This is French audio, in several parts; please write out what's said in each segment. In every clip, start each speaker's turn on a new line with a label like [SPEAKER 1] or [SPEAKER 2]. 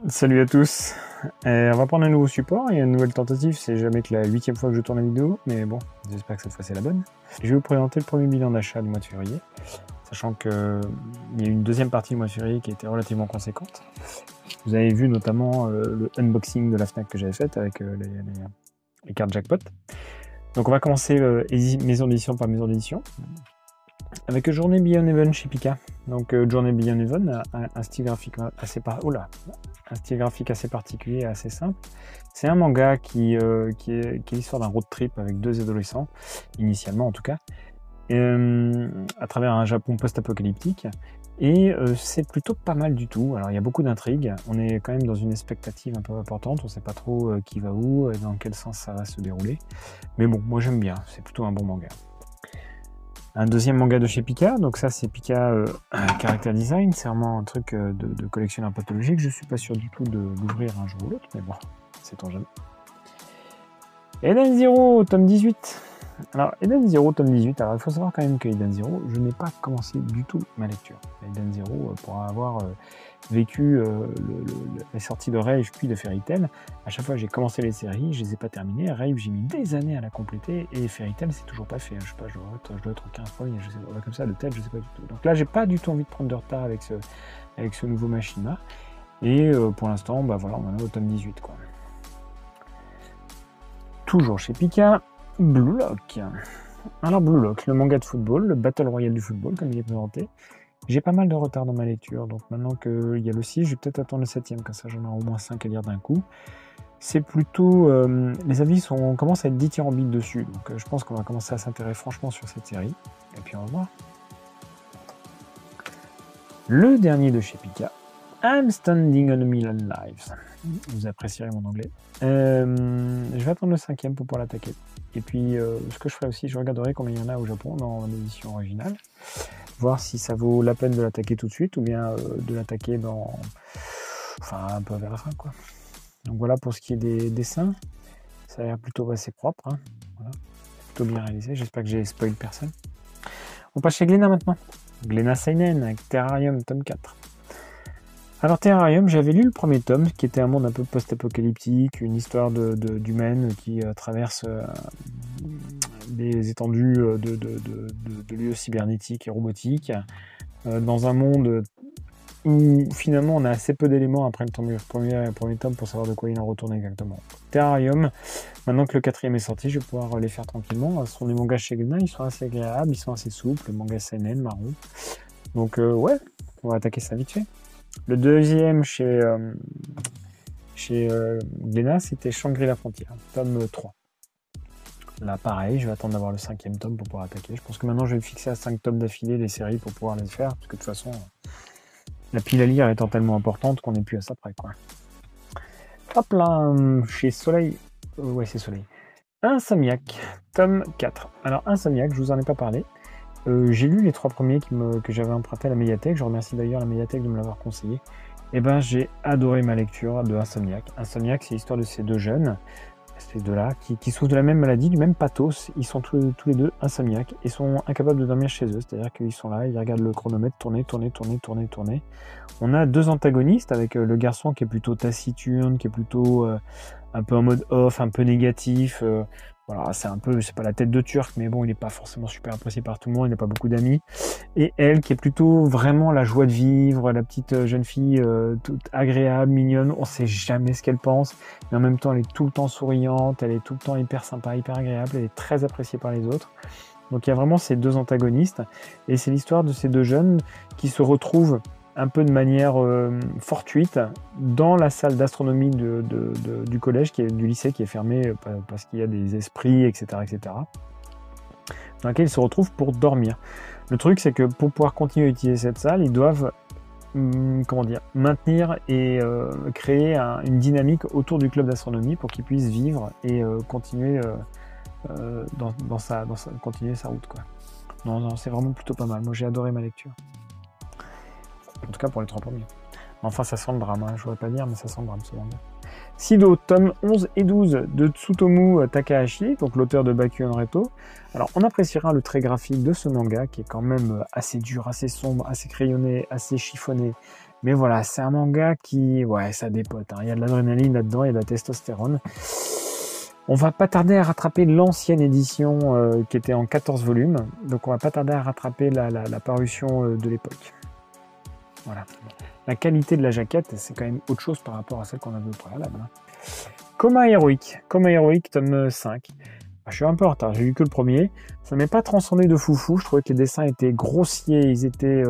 [SPEAKER 1] Salut à tous. On va prendre un nouveau support et une nouvelle tentative. C'est jamais que la 8e fois que je tourne la vidéo, mais bon, j'espère que cette fois c'est la bonne. Je vais vous présenter le premier bilan d'achat du mois de février, sachant qu'il y a eu une deuxième partie du mois de février qui était relativement conséquente. Vous avez vu notamment le unboxing de la Fnac que j'avais fait avec les cartes jackpot. Donc on va commencer maison d'édition par maison d'édition. Avec Journée Beyond Even chez Pika. Donc Journée Beyond Even a un style graphique assez assez particulier et assez simple. C'est un manga qui est l'histoire d'un road trip avec deux adolescents, initialement en tout cas, à travers un Japon post-apocalyptique. Et c'est plutôt pas mal du tout. Alors il y a beaucoup d'intrigues, on est quand même dans une expectative un peu importante, on sait pas trop qui va où, et dans quel sens ça va se dérouler. Mais bon, moi j'aime bien, c'est plutôt un bon manga. Un deuxième manga de chez Pika, donc ça c'est Pika Character Design, c'est vraiment un truc de collectionneur pathologique, je suis pas sûr du tout de l'ouvrir un jour ou l'autre, mais bon, sait-on jamais. Eden Zero, tome 18. Alors Eden Zero, tome 18, alors il faut savoir quand même que Eden Zero, je n'ai pas commencé du tout ma lecture. Eden Zero, pour avoir vécu les sorties de Rave puis de Fairy Tail, à chaque fois j'ai commencé les séries, je les ai pas terminées. Rave, j'ai mis des années à la compléter, et Fairy Tail c'est toujours pas fait. Je sais pas, je dois être au 15 premiers, je sais pas, comme ça, de tête, je sais pas du tout. Donc là j'ai pas du tout envie de prendre de retard avec ce nouveau Machina, et pour l'instant, bah voilà, on en est au tome 18 quoi. Toujours chez Pika, Blue Lock. Alors Blue Lock, le manga de football, le Battle Royale du football comme il est présenté. J'ai pas mal de retard dans ma lecture, donc maintenant qu'il y a le 6, je vais peut-être attendre le 7ème, comme ça j'en ai au moins 5 à lire d'un coup. C'est plutôt... les avis commencent à être dithyrambiques dessus, donc je pense qu'on va commencer à s'intéresser franchement sur cette série. Et puis on va voir. Le dernier de chez Pika, I'm Standing on a Million Lives. Vous apprécierez mon anglais. Je vais attendre le 5ème pour pouvoir l'attaquer. Et puis ce que je ferai aussi, je regarderai combien il y en a au Japon dans l'édition originale. Voir si ça vaut la peine de l'attaquer tout de suite ou bien de l'attaquer enfin un peu vers la fin quoi. Donc voilà pour ce qui est des dessins, ça a l'air plutôt assez propre, hein. Voilà. Plutôt bien réalisé, j'espère que j'ai spoilé personne. On passe chez Glénat maintenant. Glénat Seinen avec Terrarium tome 4. Alors Terrarium, j'avais lu le premier tome, qui était un monde un peu post-apocalyptique, une histoire d'humaines qui traverse des étendues de lieux cybernétiques et robotiques, dans un monde où finalement on a assez peu d'éléments après le premier tome pour savoir de quoi il en retourne exactement. Terrarium, maintenant que le 4ème est sorti, je vais pouvoir les faire tranquillement. Ce sont des mangas chez Glénat, ils sont assez agréables, ils sont assez souples, manga seinen, marron. Donc ouais, on va attaquer ça vite fait. Le deuxième chez Glénat, c'était Shangri-La Frontière, tome 3. Là, pareil, je vais attendre d'avoir le 5ème tome pour pouvoir attaquer. Je pense que maintenant, je vais me fixer à 5 tomes d'affilée les séries pour pouvoir les faire, parce que de toute façon, la pile à lire étant tellement importante qu'on n'est plus à ça près, quoi. Hop là, chez Soleil, ouais, c'est Soleil. Insomniac, tome 4. Alors, Insomniac, je vous en ai pas parlé. J'ai lu les 3 premiers que j'avais empruntés à la médiathèque. Je remercie d'ailleurs la médiathèque de me l'avoir conseillé. Et ben, j'ai adoré ma lecture de Insomniac. Insomniac, c'est l'histoire de ces deux jeunes, ces deux-là, qui souffrent de la même maladie, du même pathos. Ils sont tous les deux insomniaques et sont incapables de dormir chez eux. C'est-à-dire qu'ils sont là, ils regardent le chronomètre tourner. On a deux antagonistes avec le garçon qui est plutôt taciturne, qui est plutôt un peu en mode off, un peu négatif. Voilà, c'est pas la tête de Turc, mais bon, il n'est pas forcément super apprécié par tout le monde, il n'a pas beaucoup d'amis. Et elle, qui est plutôt vraiment la joie de vivre, la petite jeune fille toute agréable, mignonne, on sait jamais ce qu'elle pense, mais en même temps, elle est tout le temps souriante, elle est tout le temps hyper sympa, hyper agréable, elle est très appréciée par les autres. Donc il y a vraiment ces deux antagonistes, et c'est l'histoire de ces deux jeunes qui se retrouvent un peu de manière fortuite dans la salle d'astronomie du collège, du lycée qui est fermé parce qu'il y a des esprits, etc., dans laquelle ils se retrouvent pour dormir. Le truc, c'est que pour pouvoir continuer à utiliser cette salle, ils doivent maintenir et créer une dynamique autour du club d'astronomie pour qu'ils puissent vivre et continuer continuer sa route, quoi. Non, c'est vraiment plutôt pas mal. Moi, j'ai adoré ma lecture. En tout cas pour les 3 premiers. Enfin, ça sent le drame, hein. Je ne voudrais pas dire, mais ça sent le drame ce manga. Sido, tome 11 et 12 de Tsutomu Takahashi, donc l'auteur de Bakuon Reto. Alors, on appréciera le trait graphique de ce manga, qui est quand même assez dur, assez sombre, assez crayonné, assez chiffonné, Mais voilà, c'est un manga qui... Ouais, ça dépote. Hein. Il y a de l'adrénaline là-dedans, il y a de la testostérone. On va pas tarder à rattraper l'ancienne édition qui était en 14 volumes. Donc on va pas tarder à rattraper la parution de l'époque. Voilà. La qualité de la jaquette, c'est quand même autre chose par rapport à celle qu'on avait au préalable. Hein. Coma héroïque, tome 5. Je suis un peu en retard, j'ai lu que le premier. Ça m'est pas transcendé de foufou. Je trouvais que les dessins étaient grossiers, ils étaient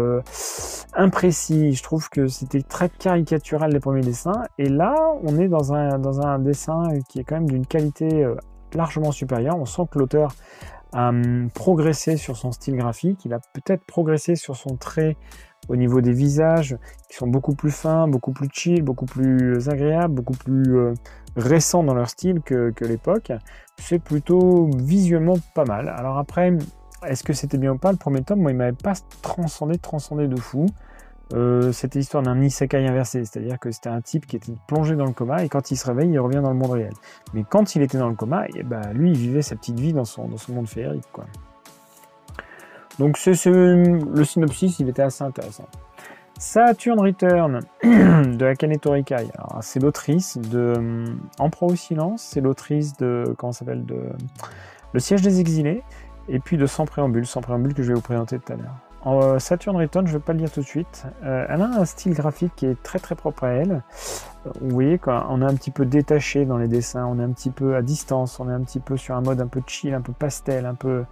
[SPEAKER 1] imprécis. Je trouve que c'était très caricatural les premiers dessins. Et là, on est dans un dessin qui est quand même d'une qualité largement supérieure. On sent que l'auteur a progressé sur son style graphique. Il a peut-être progressé sur son trait au niveau des visages, qui sont beaucoup plus fins, beaucoup plus chill, beaucoup plus agréables, beaucoup plus récents dans leur style que l'époque. C'est plutôt visuellement pas mal. Alors après, est-ce que c'était bien ou pas? Le premier tome, moi, il m'avait pas transcendé de fou. C'était l'histoire d'un isekai inversé, c'est-à-dire que c'était un type qui était plongé dans le coma et quand il se réveille, il revient dans le monde réel. Mais quand il était dans le coma, et lui, il vivait sa petite vie dans son monde féerique, quoi. Donc le synopsis, il était assez intéressant. Saturn Return de Akane Torikai. C'est l'autrice de En proie au silence, c'est l'autrice de comment ça s'appelle, de Le siège des exilés et puis de Sans préambule que je vais vous présenter tout à l'heure. Saturn Return, je ne vais pas le dire tout de suite. Elle a un style graphique qui est très très propre à elle. Vous voyez, quand on est un petit peu détaché dans les dessins, on est un petit peu à distance, on est un petit peu sur un mode un peu chill, un peu pastel, un peu.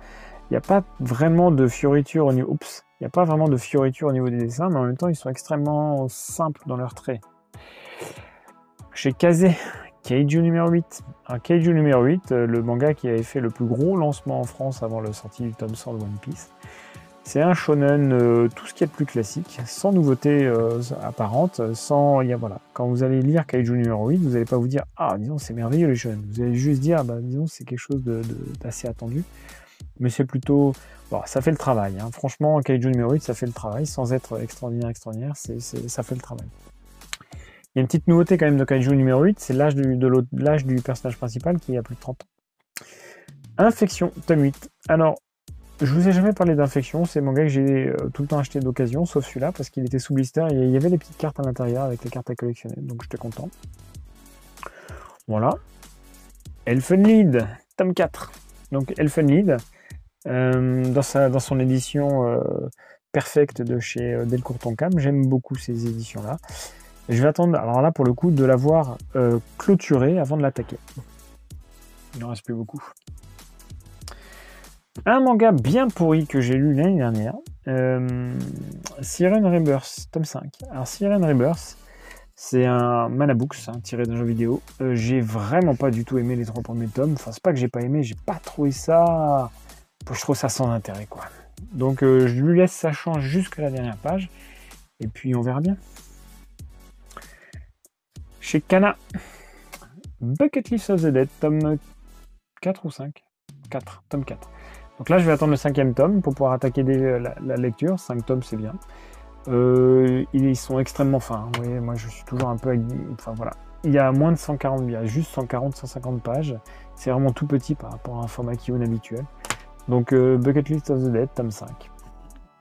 [SPEAKER 1] Il n'y a pas vraiment de fioriture au niveau. Oups, il n'y a pas vraiment de fioriture au niveau des dessins, mais en même temps, ils sont extrêmement simples dans leurs traits. Chez Kazé, Kaiju numéro 8. Alors, Kaiju numéro 8, le manga qui avait fait le plus gros lancement en France avant la sortie du tome 100 de One Piece. C'est un shonen, tout ce qui est de plus classique, sans nouveauté apparente, sans. Voilà. Quand vous allez lire Kaiju numéro 8, vous n'allez pas vous dire ah, disons, c'est merveilleux les shonen. Vous allez juste dire, disons, c'est quelque chose d'assez attendu. Mais c'est plutôt... Bon, ça fait le travail. Hein. Franchement, Kaiju numéro 8, ça fait le travail. Sans être extraordinaire, ça fait le travail. Il y a une petite nouveauté quand même de Kaiju numéro 8, c'est l'âge du personnage principal qui a plus de 30 ans. Infection, tome 8. Alors, je vous ai jamais parlé d'Infection, c'est mon manga que j'ai tout le temps acheté d'occasion, sauf celui-là, parce qu'il était sous blister et il y avait les petites cartes à l'intérieur avec les cartes à collectionner, donc j'étais content. Voilà. Elfenlied, tome 4. Donc Elfenlied, dans son édition perfecte de chez Delcourt Tonkam, j'aime beaucoup ces éditions-là. Je vais attendre, alors là pour le coup, de l'avoir clôturée avant de l'attaquer. Il n'en reste plus beaucoup. Un manga bien pourri que j'ai lu l'année dernière, Siren Rebirth, tome 5. Alors Siren Rebirth, c'est un Manabooks tiré d'un jeu vidéo. J'ai vraiment pas du tout aimé les 3 premiers tomes. Enfin, c'est pas que j'ai pas aimé, j'ai pas trouvé ça. Je trouve ça sans intérêt, quoi. Donc, je lui laisse sa chance jusqu'à la dernière page. Et puis, on verra bien. Chez Kana, Bucket List of the Dead, tome 4 ou 5 4, tome 4. Donc là, je vais attendre le 5e tome pour pouvoir attaquer la lecture. 5 tomes, c'est bien. Ils sont extrêmement fins. Vous voyez, moi, je suis toujours un peu... Enfin, voilà. Il y a moins de 140, il y a juste 140, 150 pages. C'est vraiment tout petit par rapport à un format Kiyun habituel. Donc, Bucket List of the Dead, tome 5.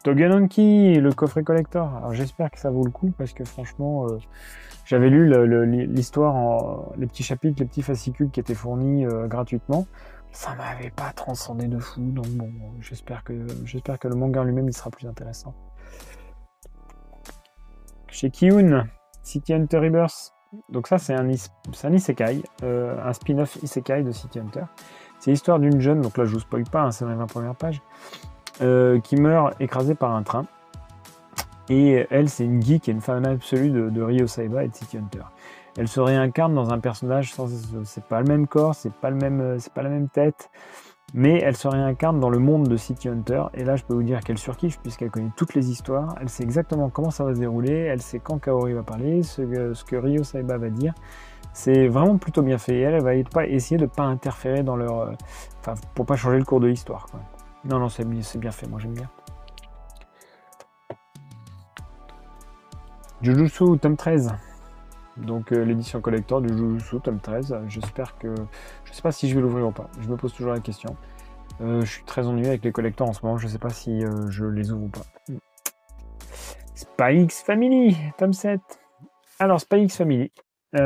[SPEAKER 1] Togenonki, le coffret collector. Alors, j'espère que ça vaut le coup, parce que franchement, j'avais lu l'histoire, les petits chapitres, les petits fascicules qui étaient fournis gratuitement. Ça m'avait pas transcendé de fou, donc bon, j'espère que le manga lui-même, il sera plus intéressant. Chez Kiyun, City Hunter Rebirth. Donc ça, c'est un isekai, un spin-off isekai de City Hunter. C'est l'histoire d'une jeune, donc là je vous spoil pas, hein, c'est dans les 20 premières pages, qui meurt écrasée par un train. Et elle, c'est une geek et une fan absolue de Ryo Saiba et de City Hunter. Elle se réincarne dans un personnage c'est pas le même corps, c'est pas la même tête, mais elle se réincarne dans le monde de City Hunter. Et là, je peux vous dire qu'elle surkiffe puisqu'elle connaît toutes les histoires, elle sait exactement comment ça va se dérouler, elle sait quand Kaori va parler, ce que Ryo Saiba va dire. C'est vraiment plutôt bien fait. Et elle va essayer de ne pas interférer dans leur... pour pas changer le cours de l'histoire. Non, c'est bien fait, moi j'aime bien. Jujutsu, tome 13. Donc l'édition collector du Jujutsu, tome 13. J'espère que... Je sais pas si je vais l'ouvrir ou pas. Je me pose toujours la question. Je suis très ennuyé avec les collectors en ce moment. Je sais pas si je les ouvre ou pas. Spy X Family, tome 7. Alors, Spy X Family,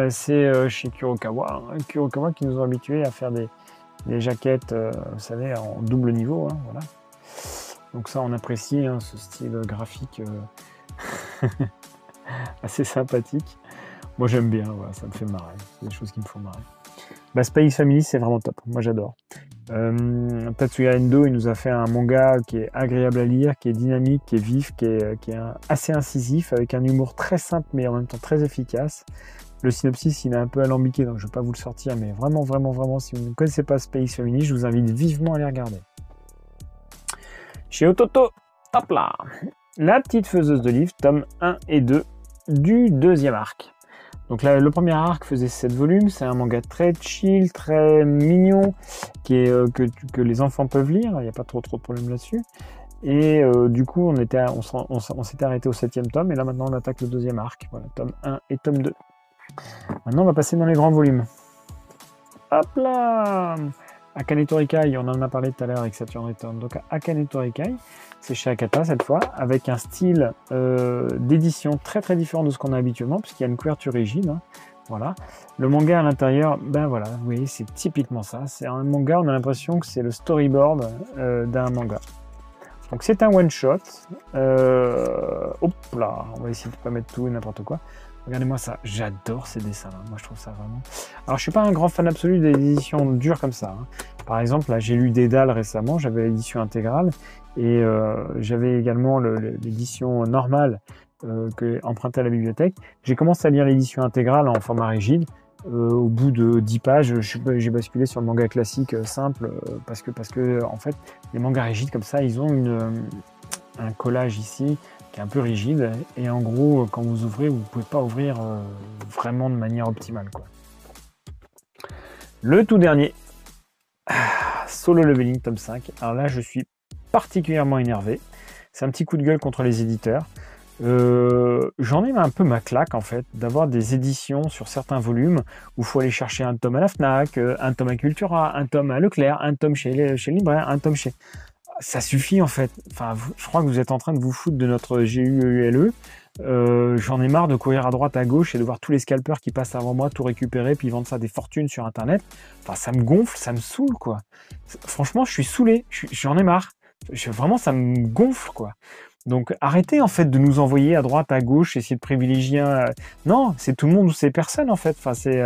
[SPEAKER 1] c'est chez Kurokawa. Hein. Kurokawa qui nous ont habitués à faire des jaquettes, vous savez, en double niveau. Hein, voilà. Donc ça, on apprécie hein, ce style graphique assez sympathique. Moi, j'aime bien, voilà, ça me fait marrer. C'est des choses qui me font marrer. Bah, Spy X Family, c'est vraiment top. Moi, j'adore. Tatsuya Endo, il nous a fait un manga qui est agréable à lire, qui est dynamique, qui est vif, qui est assez incisif, avec un humour très simple, mais en même temps très efficace. Le synopsis, il est un peu alambiqué, donc je ne vais pas vous le sortir, mais vraiment, vraiment, vraiment, si vous ne connaissez pas Spy X Family, je vous invite vivement à les regarder. Chez Ototo, hop là, La petite faiseuse de livres, tome 1 et 2 du deuxième arc. Donc là, le premier arc faisait 7 volumes, c'est un manga très chill, très mignon, qui est, que les enfants peuvent lire, il n'y a pas trop de problèmes là-dessus. Et du coup, on s'était arrêté au 7e tome, et là maintenant on attaque le deuxième arc, voilà, tome 1 et tome 2. Maintenant on va passer dans les grands volumes. Hop là, Akane Torikai, on en a parlé tout à l'heure avec Saturn Return. Donc Akane Torikai, c'est chez Akata cette fois, avec un style d'édition très très différent de ce qu'on a habituellement, puisqu'il y a une couverture rigide. Hein, voilà. Le manga à l'intérieur, ben voilà, vous voyez, c'est typiquement ça. C'est un manga, on a l'impression que c'est le storyboard d'un manga. Donc c'est un one shot. Hop là, on va essayer de ne pas mettre tout et n'importe quoi. Regardez-moi ça, j'adore ces dessins là, moi je trouve ça vraiment... Alors je suis pas un grand fan absolu des éditions dures comme ça. Hein. Par exemple, là j'ai lu Dédale récemment, j'avais l'édition intégrale, et j'avais également l'édition normale empruntée à la bibliothèque. J'ai commencé à lire l'édition intégrale en format rigide. Au bout de 10 pages, j'ai basculé sur le manga classique simple, parce que en fait, les mangas rigides comme ça, ils ont un collage ici, un peu rigide, et en gros quand vous ouvrez, vous pouvez pas ouvrir vraiment de manière optimale quoi. Le tout dernier, Solo Leveling tome 5. Alors là je suis particulièrement énervé, c'est un petit coup de gueule contre les éditeurs. J'en ai un peu ma claque en fait d'avoir des éditions sur certains volumes où il faut aller chercher un tome à la Fnac, un tome à Cultura, un tome à Leclerc, un tome chez le libraire, un tome chez... Ça suffit en fait. Enfin, je crois que vous êtes en train de vous foutre de notre GUELE. J'en ai marre de courir à droite, à gauche et de voir tous les scalpers qui passent avant moi tout récupérer puis vendre ça des fortunes sur internet. Enfin, ça me gonfle, ça me saoule quoi. Franchement, je suis saoulé. J'en ai marre. Vraiment, ça me gonfle quoi. Donc arrêtez en fait de nous envoyer à droite, à gauche, essayer de privilégier un... Non, c'est tout le monde ou c'est personne en fait. Enfin, c'est...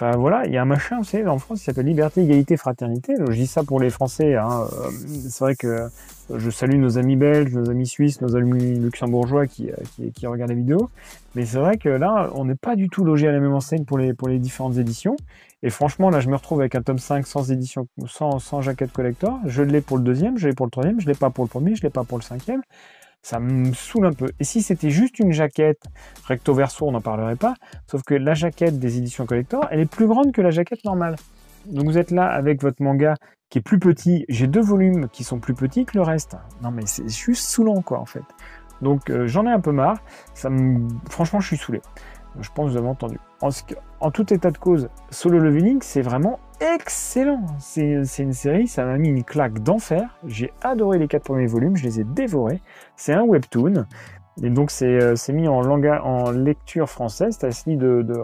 [SPEAKER 1] Enfin voilà, il y a un machin, vous savez, en France, qui s'appelle Liberté, Égalité, Fraternité. Donc, je dis ça pour les Français. Hein. C'est vrai que je salue nos amis belges, nos amis suisses, nos amis luxembourgeois qui regardent la vidéo. Mais c'est vrai que là, on n'est pas du tout logé à la même enseigne pour les différentes éditions. Et franchement, là, je me retrouve avec un tome 5 sans édition, sans jaquette collector. Je l'ai pour le deuxième, je l'ai pour le troisième, je l'ai pas pour le premier, je l'ai pas pour le cinquième. Ça me saoule un peu. Et si c'était juste une jaquette recto verso, on n'en parlerait pas. Sauf que la jaquette des éditions collector, elle est plus grande que la jaquette normale. Donc vous êtes là avec votre manga qui est plus petit. J'ai 2 volumes qui sont plus petits que le reste. Non mais c'est juste saoulant quoi en fait. Donc j'en ai un peu marre. Franchement, je suis saoulé. Je pense que vous avez entendu. En tout état de cause, Solo Leveling, c'est vraiment excellent. C'est une série, ça m'a mis une claque d'enfer. J'ai adoré les 4 premiers volumes, je les ai dévorés. C'est un webtoon. Et donc c'est mis en lecture française, ça se lit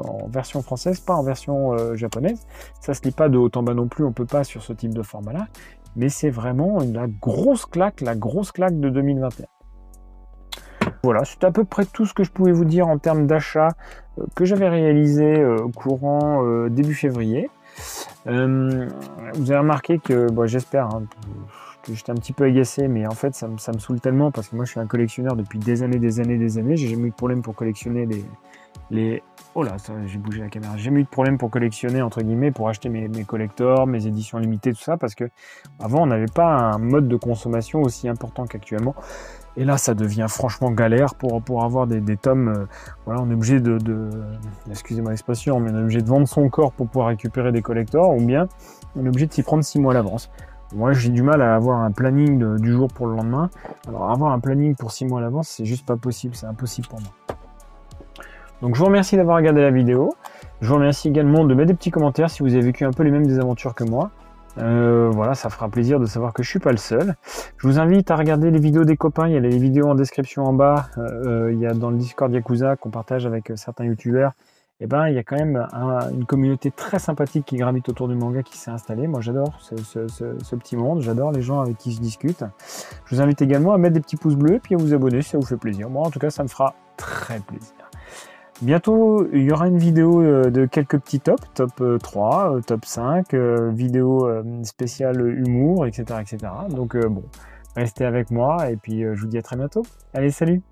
[SPEAKER 1] en version française, pas en version japonaise. Ça se lit pas de haut en bas non plus, on peut pas sur ce type de format-là. Mais c'est vraiment la grosse claque de 2021. Voilà, c'est à peu près tout ce que je pouvais vous dire en termes d'achat que j'avais réalisé courant début février. Vous avez remarqué que, bon, j'espère hein, que j'étais un petit peu agacé, mais en fait ça me saoule tellement parce que moi je suis un collectionneur depuis des années. J'ai jamais eu de problème pour collectionner les... Oh là, j'ai bougé la caméra. J'ai jamais eu de problème pour collectionner, entre guillemets, pour acheter mes collectors, mes éditions limitées, tout ça, parce que avant on n'avait pas un mode de consommation aussi important qu'actuellement. Et là, ça devient franchement galère pour avoir des tomes. Voilà, on est obligé excusez-moi l'expression, mais on est obligé de vendre son corps pour pouvoir récupérer des collectors, ou bien on est obligé de s'y prendre 6 mois à l'avance. Moi, j'ai du mal à avoir un planning du jour pour le lendemain. Alors, avoir un planning pour 6 mois à l'avance, c'est juste pas possible, c'est impossible pour moi. Donc, je vous remercie d'avoir regardé la vidéo. Je vous remercie également de mettre des petits commentaires si vous avez vécu un peu les mêmes désaventures que moi. Voilà, ça fera plaisir de savoir que je suis pas le seul. Je vous invite à regarder les vidéos des copains, il y a les vidéos en description en bas, il y a dans le Discord Yakuza qu'on partage avec certains youtubeurs. Et ben, il y a quand même une communauté très sympathique qui gravite autour du manga qui s'est installée. Moi, j'adore ce petit monde, j'adore les gens avec qui je discute. Je vous invite également à mettre des petits pouces bleus et puis à vous abonner si ça vous fait plaisir. Moi, en tout cas, ça me fera très plaisir. Bientôt, il y aura une vidéo de quelques petits tops, top 3, top 5, vidéo spéciale humour, etc. etc. Donc bon, restez avec moi et puis je vous dis à très bientôt. Allez, salut!